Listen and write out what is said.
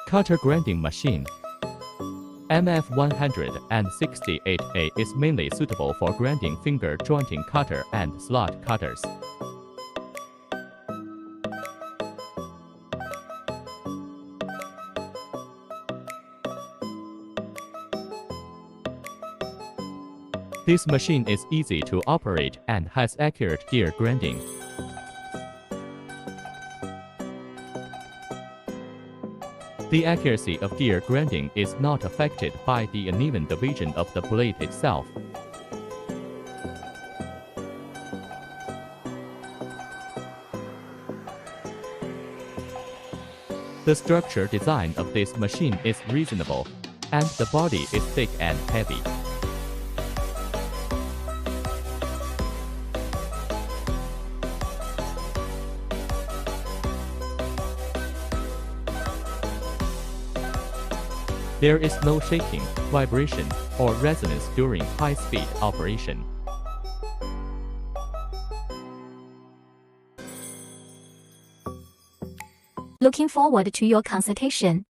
Cutter grinding machine. MF168A is mainly suitable for grinding finger jointing cutter and slot cutters. This machine is easy to operate and has accurate gear grinding. The accuracy of gear grinding is not affected by the uneven division of the blade itself. The structure design of this machine is reasonable, and the body is thick and heavy. There is no shaking, vibration, or resonance during high-speed operation. Looking forward to your consultation.